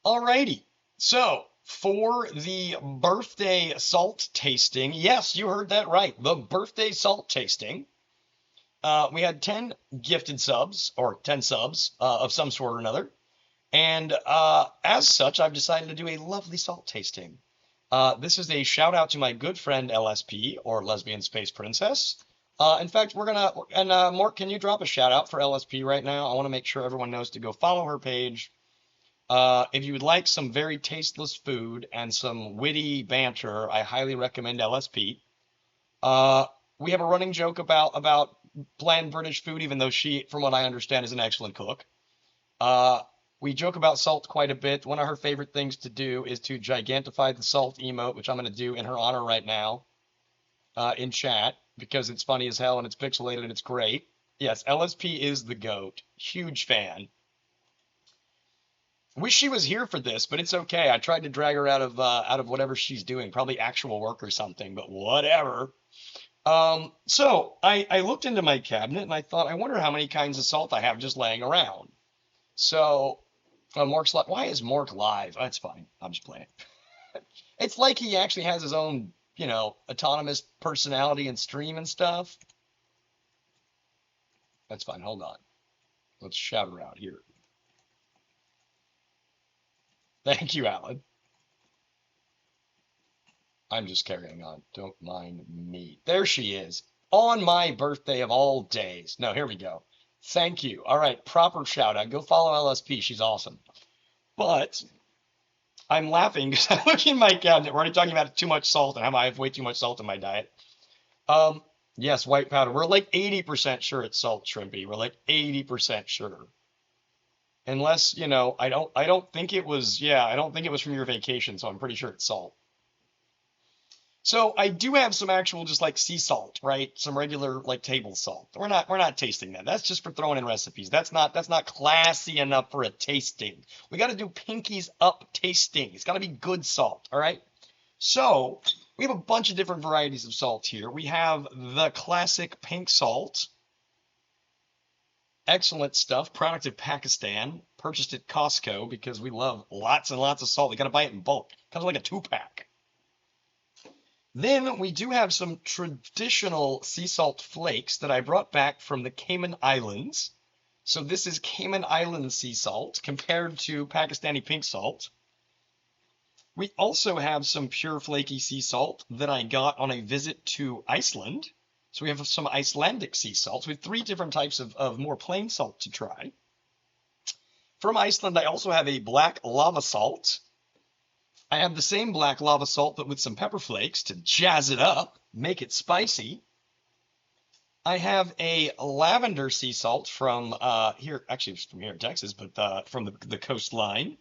Alrighty. So, for the birthday salt tasting, yes, you heard that right. The birthday salt tasting. We had 10 gifted subs, or 10 subs of some sort or another. And as such, I've decided to do a lovely salt tasting. This is a shout out to my good friend LSP, or Lesbian Space Princess. In fact, we're gonna, and Mort, can you drop a shout out for LSP right now? I want to make sure everyone knows to go follow her page. If you would like some very tasteless food and some witty banter, I highly recommend LSP. Uh, we have a running joke about bland British food, even though she, from what I understand, is an excellent cook. Uh, we joke about salt quite a bit. One of her favorite things to do is to gigantify the salt emote, which I'm going to do in her honor right now in chat because it's funny as hell and it's pixelated and it's great. Yes, LSP is the GOAT. Huge fan. Wish she was here for this, but it's okay. I tried to drag her out of whatever she's doing, probably actual work or something, but whatever. So I looked into my cabinet and I thought, I wonder how many kinds of salt I have just laying around. So Mork's like, why is Mork live? That's fine. I'm just playing. It's like he actually has his own, autonomous personality and stream and stuff. That's fine. Hold on. Let's shout her out here. Thank you, Alan. I'm just carrying on. Don't mind me. There she is. On my birthday of all days. No, here we go. Thank you. All right, proper shout out. Go follow LSP. She's awesome. But I'm laughing because I look in my cabinet. We're already talking about too much salt and how I have way too much salt in my diet. Yes, white powder. We're like 80% sure it's salt, Shrimpy. We're like 80% sure. Unless, I don't think it was, I don't think it was from your vacation, so I'm pretty sure it's salt. So I do have some actual just like sea salt, right? Some regular like table salt. We're not tasting that. That's just for throwing in recipes. That's not classy enough for a tasting. We got to do pinkies up tasting. It's got to be good salt, all right? So we have a bunch of different varieties of salt here. We have the classic pink salt. Excellent stuff. Product of Pakistan. Purchased at Costco because we love lots and lots of salt. We got to buy it in bulk. Comes like a 2-pack. Then we do have some traditional sea salt flakes that I brought back from the Cayman Islands. So this is Cayman Island sea salt compared to Pakistani pink salt. We also have some pure flaky sea salt that I got on a visit to Iceland. So we have some Icelandic sea salts. We have 3 different types of more plain salt to try. From Iceland, I also have a black lava salt. I have the same black lava salt, but with some pepper flakes to jazz it up, make it spicy. I have a lavender sea salt from here, actually it's from here in Texas, but from the coastline.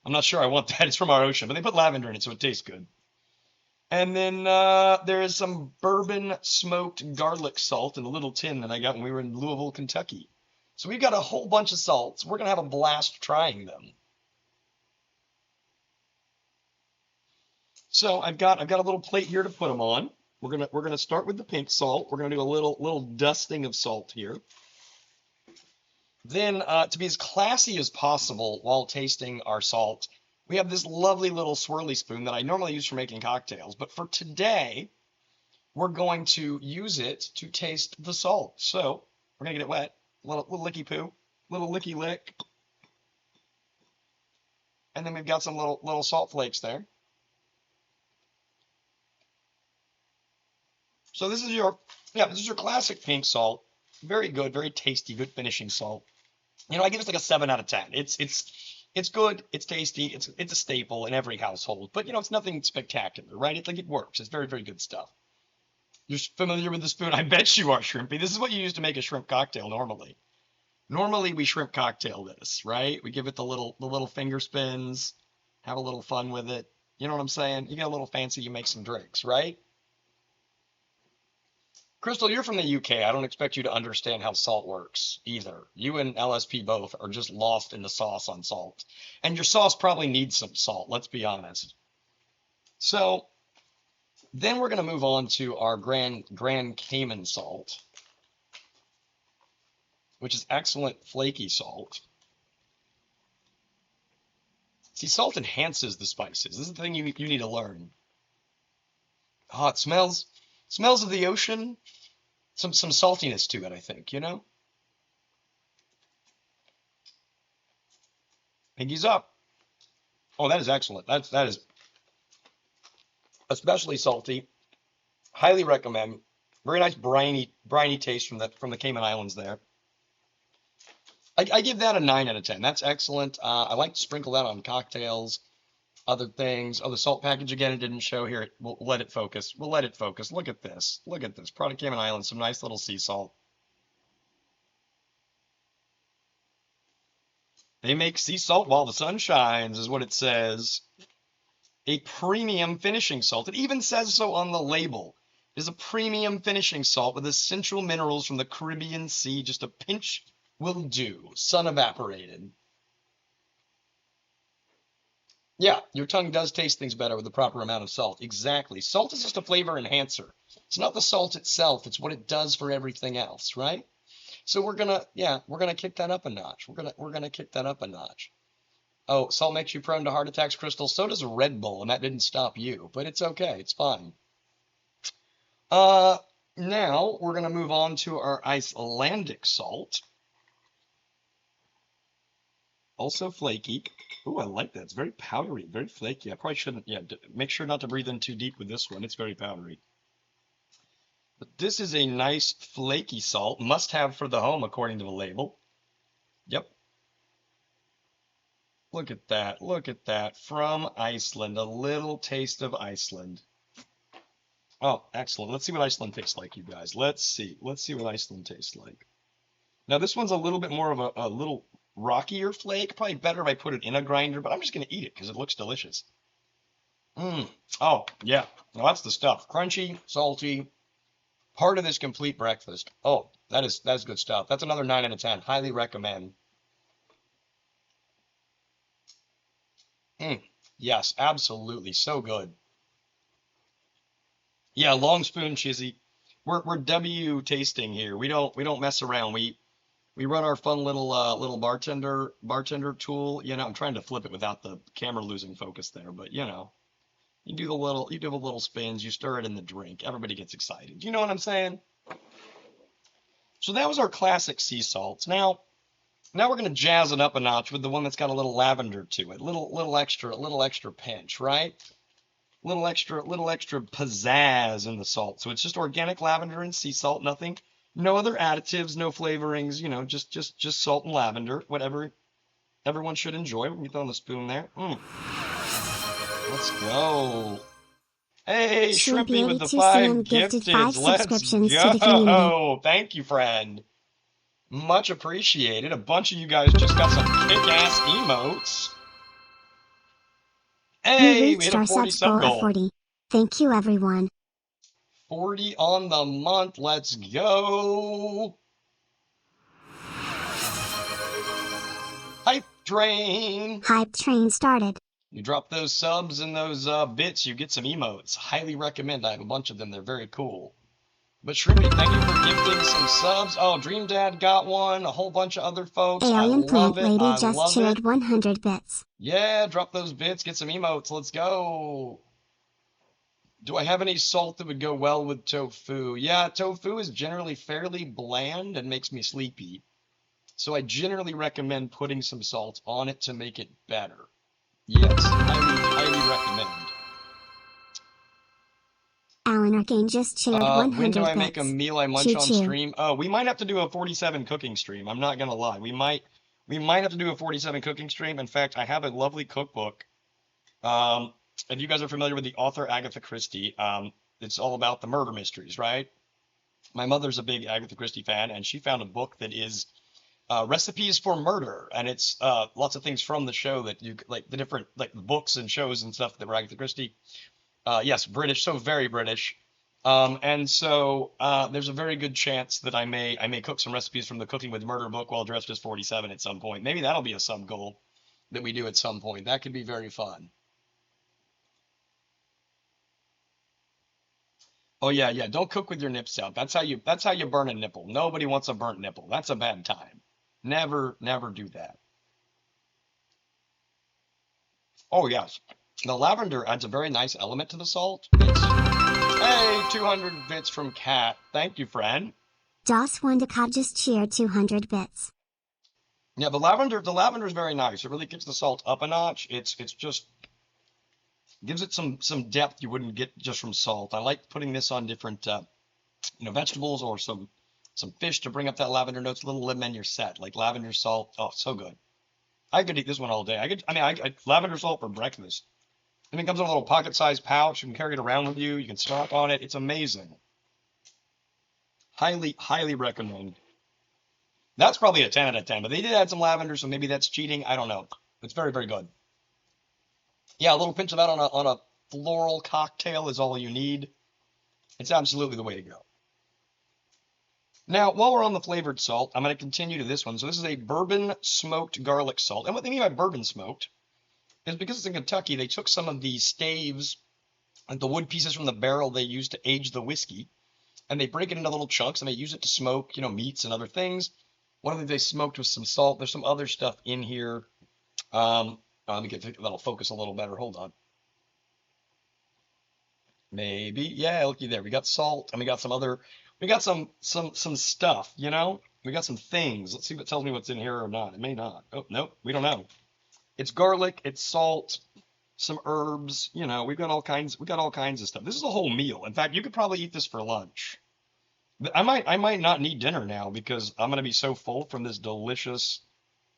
I'm not sure I want that. It's from our ocean, but they put lavender in it, so it tastes good. And then there is some bourbon smoked garlic salt in a little tin that I got when we were in Louisville, Kentucky. So we've got a whole bunch of salts. We're gonna have a blast trying them. So I've got a little plate here to put them on. We're gonna start with the pink salt. We're gonna do a little dusting of salt here. Then to be as classy as possible while tasting our salt, we have this lovely little swirly spoon that I normally use for making cocktails, but for today, we're going to use it to taste the salt. So we're gonna get it wet, little licky poo, little licky lick, and then we've got some little salt flakes there. So this is your classic pink salt. Very good, very tasty, good finishing salt. I give it like a 7 out of 10. It's good, it's tasty, it's a staple in every household. But it's nothing spectacular, right? It works. It's very, very good stuff. You're familiar with the spoon? I bet you are, Shrimpy. This is what you use to make a shrimp cocktail normally. Normally we shrimp cocktail this, right? We give it the little finger spins, have a little fun with it. You know what I'm saying? You get a little fancy, you make some drinks, right? Crystal, you're from the UK. I don't expect you to understand how salt works either. You and LSP both are just lost in the sauce on salt. And your sauce probably needs some salt, let's be honest. So then we're going to move on to our Grand Cayman salt, which is excellent flaky salt. See, salt enhances the spices. This is the thing you need to learn. Oh, it smells of the ocean. Some saltiness to it, I think, you know? Pinkies up. Oh, that is excellent. That is especially salty. Highly recommend. Very nice briny taste from the Cayman Islands there. I give that a 9 out of 10. That's excellent. I like to sprinkle that on cocktails, other things. Oh, the salt package again, it didn't show here. We'll let it focus. We'll let it focus. Look at this. Look at this. Product Cayman Islands, some nice little sea salt. They make sea salt while the sun shines, is what it says. A premium finishing salt. It even says so on the label. It is a premium finishing salt with essential minerals from the Caribbean Sea. Just a pinch will do. Sun evaporated. Yeah, your tongue does taste things better with the proper amount of salt. Exactly. Salt is just a flavor enhancer. It's not the salt itself, it's what it does for everything else, right? So we're gonna kick that up a notch. We're gonna kick that up a notch. Oh, salt makes you prone to heart attacks, Crystal. So does Red Bull, and that didn't stop you, but it's okay. It's fine. Uh, Now we're gonna move on to our Icelandic salt. Also flaky. Ooh, I like that. It's very powdery, very flaky. I probably shouldn't. Yeah, make sure not to breathe in too deep with this one. It's very powdery. But this is a nice flaky salt. Must have for the home, according to the label. Yep. Look at that. Look at that. From Iceland. A little taste of Iceland. Oh, excellent. Let's see what Iceland tastes like, you guys. Let's see. Let's see what Iceland tastes like. Now, this one's a little bit more of a little rockier flake. Probably better if I put it in a grinder, but I'm just going to eat it because it looks delicious. Oh, yeah. Now, that's the stuff. Crunchy, salty, part of this complete breakfast. Oh, that's good stuff. That's another 9 out of 10. Highly recommend. Yes, absolutely. So good. Yeah, long spoon, Chizzy. We're W tasting here. We don't mess around. We run our fun little bartender tool. You know, I'm trying to flip it without the camera losing focus there, but you know, you do the little spins, you stir it in the drink. Everybody gets excited. You know what I'm saying? So that was our classic sea salts. Now we're gonna jazz it up a notch with the one that's got a little lavender to it, little extra pinch, right? Little extra pizzazz in the salt. So it's just organic lavender and sea salt, nothing, no other additives, no flavorings, you know, just salt and lavender, whatever everyone should enjoy. We throw the spoon there. Let's go. Hey, Shrimpy with the 5 gifted 5 gifteds. Let's subscriptions to the community. go. Thank you, friend. Much appreciated. A bunch of you guys just got some kick-ass emotes. Hey, we hit a 40 sub goal. 40. Thank you, everyone. 40 on the month. Let's go. Hype train. Hype train started. You drop those subs and those bits, you get some emotes. Highly recommend. I have a bunch of them. They're very cool. But Shrimpy, thank you for gifting some subs. Oh, Dream Dad got one. A whole bunch of other folks. Alien Plant Lady just cheered 100 bits. Yeah, drop those bits. Get some emotes. Let's go. Do I have any salt that would go well with tofu? Yeah, tofu is generally fairly bland and makes me sleepy. So I generally recommend putting some salt on it to make it better. Yes, highly recommend. Alan Arcane just cheered 100 when do I bits. make a meal I munch on stream? Oh, we might have to do a 47 cooking stream. I'm not gonna lie. We might have to do a 47 cooking stream. In fact, I have a lovely cookbook. If you guys are familiar with the author Agatha Christie, it's all about the murder mysteries, right? My mother's a big Agatha Christie fan, and she found a book that is recipes for murder, and it's lots of things from the show that you like, the different like books and shows and stuff that were Agatha Christie. Yes, British, so very British. And so there's a very good chance that I may cook some recipes from the Cooking with Murder book while dressed as 47 at some point. Maybe that'll be a sub goal that we do at some point. That could be very fun. Oh yeah, don't cook with your nips out. That's how you burn a nipple. Nobody wants a burnt nipple. That's a bad time. Never do that. Oh, yes. The lavender adds a very nice element to the salt. It's, hey, 200 bits from Cat. Thank you, friend. DOS Wondicott just cheered 200 bits. Yeah, the lavender is very nice. It really gets the salt up a notch. It's just gives it some depth you wouldn't get just from salt. I like putting this on different vegetables or some fish to bring up that lavender notes. A little lemon in your set, like lavender salt. Oh, so good. I could eat this one all day. I lavender salt for breakfast. And it comes in a little pocket-sized pouch. You can carry it around with you. You can snack on it. It's amazing. Highly, highly recommend. That's probably a 10 out of 10, but they did add some lavender, so maybe that's cheating. I don't know. It's very, very good. Yeah, a little pinch of that on a floral cocktail is all you need. It's absolutely the way to go. Now, while we're on the flavored salt, I'm going to continue to this one. So this is a bourbon smoked garlic salt. And what they mean by bourbon smoked is because it's in Kentucky, they took some of the staves, like the wood pieces from the barrel they used to age the whiskey, and they break it into little chunks and they use it to smoke, meats and other things. One of the things they smoked was some salt. There's some other stuff in here. Let me get that'll focus a little better. Hold on. Maybe. Yeah, looky there. We got salt and we got some stuff, We got some things. Let's see if it tells me what's in here or not. It may not. Oh, nope. We don't know. It's garlic, it's salt, some herbs, we got all kinds of stuff. This is a whole meal. In fact, you could probably eat this for lunch. I might not need dinner now because I'm gonna be so full from this delicious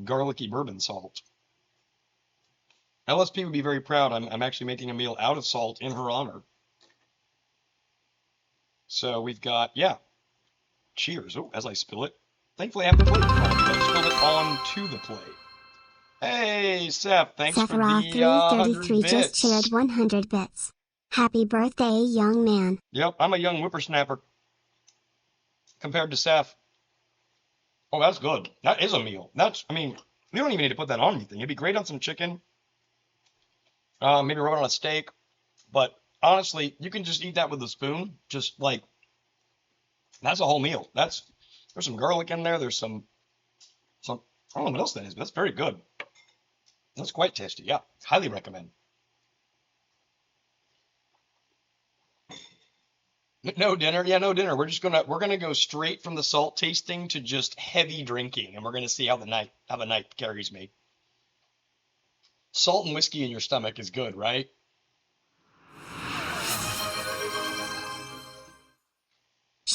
garlicky bourbon salt. LSP would be very proud. I'm actually making a meal out of salt in her honor. So we've got, yeah. Cheers. Oh, as I spill it. Thankfully, I have the plate in front of me. I spill it onto the plate. Hey, Seth, thanks for the 100 bits. just shared 100 bits. Happy birthday, young man. Yep, I'm a young whippersnapper compared to Seth. Oh, that's good. That is a meal. We don't even need to put that on anything. It'd be great on some chicken. Maybe rub it on a steak. But honestly, you can just eat that with a spoon. Just like, that's a whole meal. There's some garlic in there. There's some, I don't know what else that is, but that's very good. That's quite tasty. Yeah, highly recommend. No dinner. Yeah, no dinner. We're gonna go straight from the salt tasting to just heavy drinking, and we're gonna see how the night carries me. Salt and whiskey in your stomach is good, right?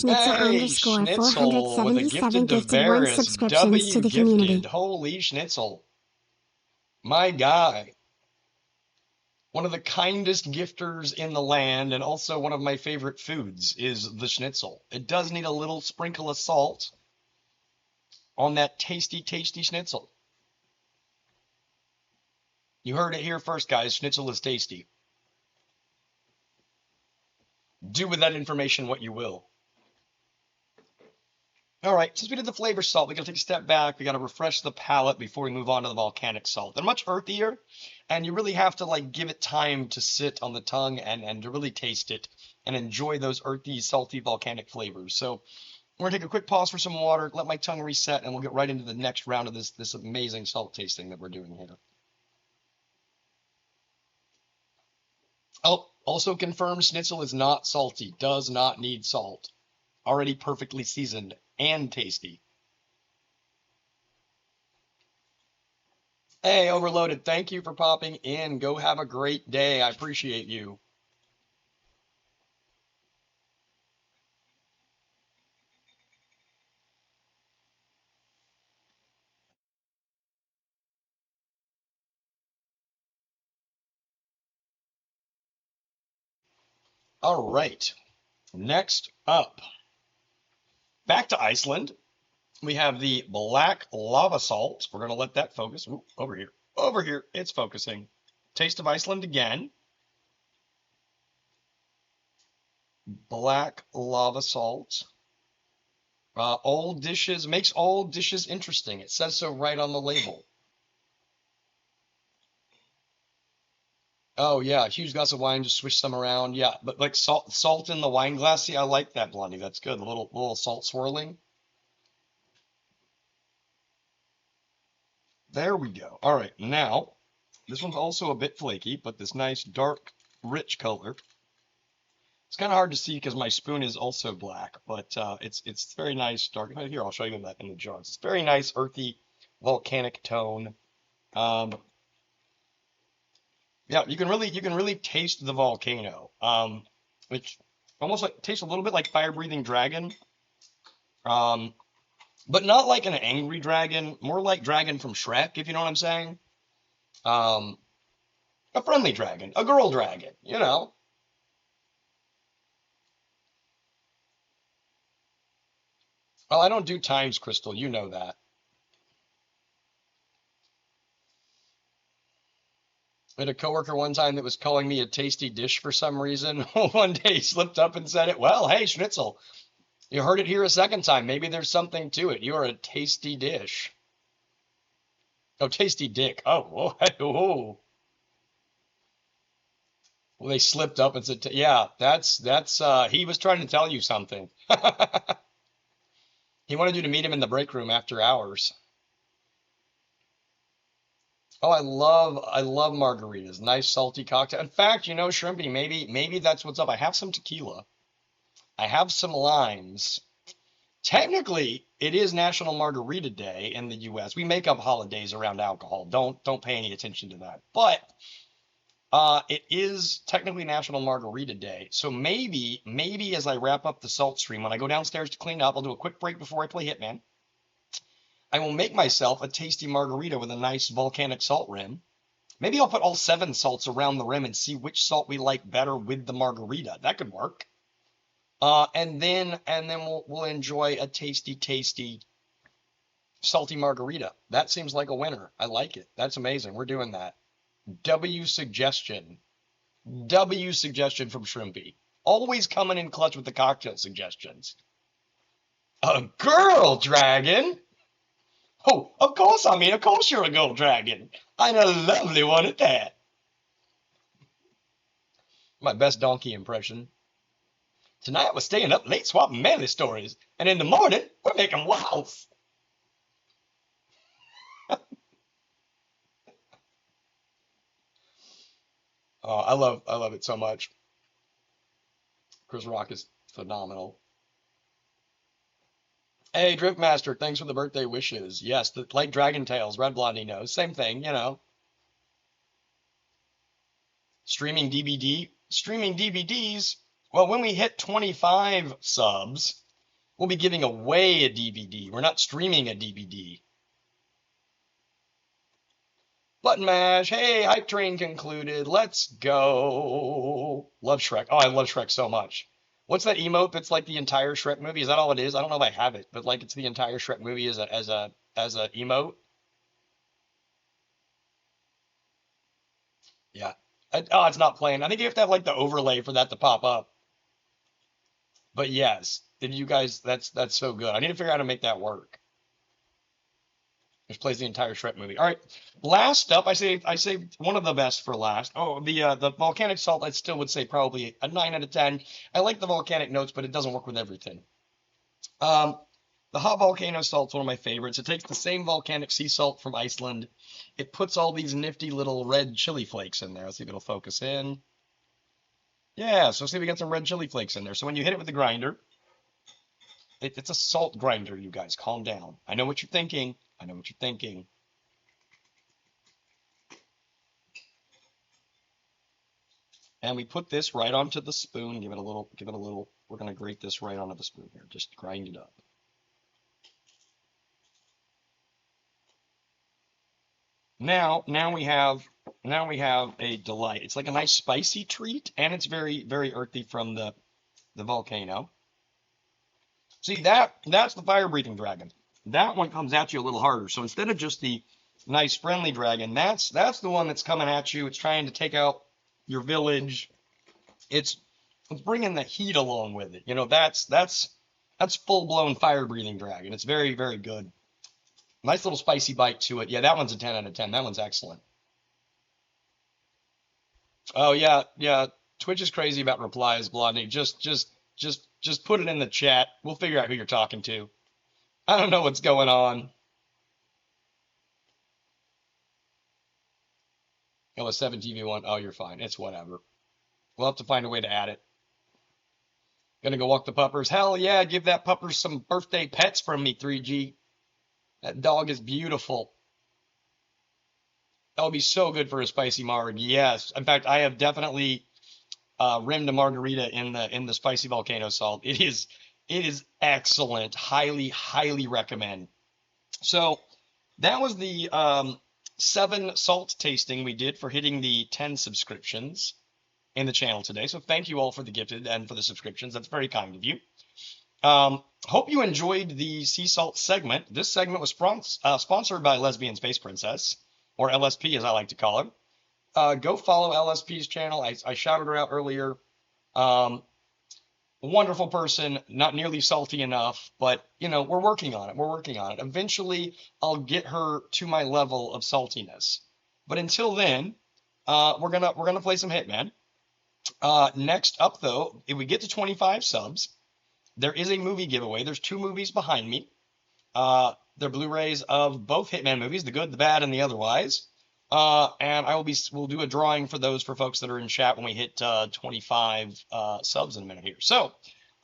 Hey, Schnitzel with a gifted to Varys. Subscriptions to the community. Holy Schnitzel. My guy. One of the kindest gifters in the land, and also one of my favorite foods, is the schnitzel. It does need a little sprinkle of salt on that tasty, tasty schnitzel. You heard it here first, guys. Schnitzel is tasty. Do with that information what you will. All right, since we did the flavor salt, we got to take a step back. We got to refresh the palate before we move on to the volcanic salt. They're much earthier, and you really have to give it time to sit on the tongue and to really taste it and enjoy those earthy, salty, volcanic flavors. So we're gonna take a quick pause for some water, let my tongue reset, and we'll get right into the next round of this amazing salt tasting that we're doing here. Oh, also confirmed, schnitzel is not salty, does not need salt. Already perfectly seasoned and tasty. Hey, Overloaded, thank you for popping in. Go have a great day. I appreciate you. All right, next up, back to Iceland. We have the black lava salt. We're going to let that focus. Ooh, over here. Over here. It's focusing. Taste of Iceland again. Black lava salt. All dishes. Makes all dishes interesting. It says so right on the label. Oh, yeah. Huge glass of wine. Just swish some around. Yeah. But like salt in the wine glass. See, I like that, Blondie. That's good. A little salt swirling. There we go. All right, now This one's also a bit flaky, but this nice dark, rich color. It's kind of hard to see because my spoon is also black, but it's very nice dark. Here, I'll show you that in the jars. It's very nice, earthy, volcanic tone. Um, yeah, you can really taste the volcano. It's almost like tastes a little bit like fire-breathing dragon. Um, but not like an angry dragon, more like dragon from Shrek, if you know what I'm saying. Um, a friendly dragon, a girl dragon, you know. Well, I don't do times, Crystal, you know that. I had a coworker one time that was calling me a tasty dish for some reason. One day he slipped up and said it. Well, hey, Schnitzel, you heard it here a second time. Maybe there's something to it. You are a tasty dish. Oh, tasty dick. Oh, oh. Well, they slipped up and said, yeah, he was trying to tell you something. He wanted you to meet him in the break room after hours. Oh, I love margaritas. Nice salty cocktail. In fact, Shrimpy, maybe that's what's up. I have some tequila. I have some limes. Technically, it is National Margarita Day in the US. We make up holidays around alcohol. Don't pay any attention to that. But it is technically National Margarita Day. So maybe as I wrap up the salt stream, when I go downstairs to clean up, I'll do a quick break before I play Hitman. I will make myself a tasty margarita with a nice volcanic salt rim. Maybe I'll put all 7 salts around the rim and see which salt we like better with the margarita. That could work. And then we'll enjoy a tasty salty margarita. That seems like a winner. I like it. That's amazing. We're doing that. W suggestion. W suggestion from Shrimpy. Always coming in clutch with the cocktail suggestions. A girl dragon? Oh, of course you're a girl dragon. And a lovely one at that. My best donkey impression. Tonight we're staying up late swapping manly stories, and in the morning we're making wows. Oh, I love it so much. Chris Rock is phenomenal. Hey, Driftmaster, thanks for the birthday wishes. Yes, like Dragon Tales, Red Blondie knows. Same thing. Streaming DVDs. Well, when we hit 25 subs, we'll be giving away a DVD. We're not streaming a DVD. Button mash. Hey, hype train concluded. Let's go. Love Shrek. Oh, I love Shrek so much. What's that emote that's like the entire Shrek movie? Is that all it is? I don't know if I have it, but like it's the entire Shrek movie as a emote. Yeah. Oh, it's not playing. I think you have to have like the overlay for that to pop up. But yes, if you guys, that's so good. I need to figure out how to make that work. Which plays the entire Shrek movie. All right, last up, I say one of the best for last. Oh, the volcanic salt, I still would say probably a 9 out of 10. I like the volcanic notes, but it doesn't work with everything. Um, the hot volcano salt's one of my favorites. It takes the same volcanic sea salt from Iceland. It puts all these nifty little red chili flakes in there. Let's see if it'll focus in. Yeah, so see if we got some red chili flakes in there. So when you hit it with the grinder, it's a salt grinder, you guys. Calm down. I know what you're thinking. I know what you're thinking. And we put this right onto the spoon. Give it a little. We're gonna grate this right onto the spoon here. Just grind it up. Now we have a delight. It's like a nice spicy treat, and it's very, very earthy from the volcano. See that's the fire breathing dragon. That one comes at you a little harder. So instead of just the nice friendly dragon, that's the one that's coming at you. It's trying to take out your village. It's bringing the heat along with it. That's full blown fire breathing dragon. It's very, very good. Nice little spicy bite to it. Yeah, that one's a 10 out of 10. That one's excellent. Oh yeah, yeah. Twitch is crazy about replies, Blondie. Just put it in the chat. We'll figure out who you're talking to. I don't know what's going on. Oh, a 7TV1. Oh, you're fine. It's whatever. We'll have to find a way to add it. Gonna go walk the puppers. Hell yeah, give that pupper some birthday pets from me, 3G. That dog is beautiful. That would be so good for a spicy marg. Yes. In fact, I have definitely rimmed a margarita in the spicy volcano salt. It is excellent. Highly, highly recommend. So that was the 7 salt tasting we did for hitting the 10 subscriptions in the channel today. So thank you all for the gifted and for the subscriptions. That's very kind of you. Hope you enjoyed the sea salt segment. This segment was sponsored by Lesbian Space Princess, or LSP as I like to call her. Go follow LSP's channel. I shouted her out earlier. Um, Wonderful person, not nearly salty enough, but we're working on it. We're working on it. Eventually, I'll get her to my level of saltiness. But until then, we're gonna play some Hitman. Next up, though, if we get to 25 subs, there is a movie giveaway. There's 2 movies behind me. They're Blu-rays of both Hitman movies, the good, the bad, and the otherwise. And we'll do a drawing for those for folks that are in chat when we hit 25 subs in a minute here. So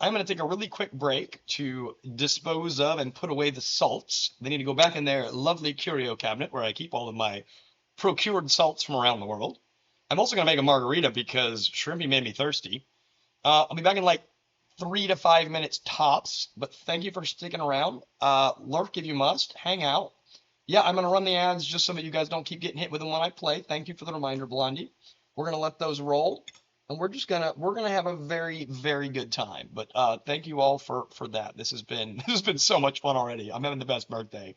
I'm going to take a really quick break to dispose of and put away the salts. They need to go back in their lovely curio cabinet where I keep all of my procured salts from around the world. I'm also going to make a margarita because Shrimpy made me thirsty. I'll be back in like 3 to 5 minutes tops, but thank you for sticking around. Lurk if you must, hang out. Yeah, I'm gonna run the ads just so that you guys don't keep getting hit with them when I play. Thank you for the reminder, Blondie. We're gonna let those roll, and we're gonna have a very, very good time. But thank you all for that. This has been this has been so much fun already. I'm having the best birthday.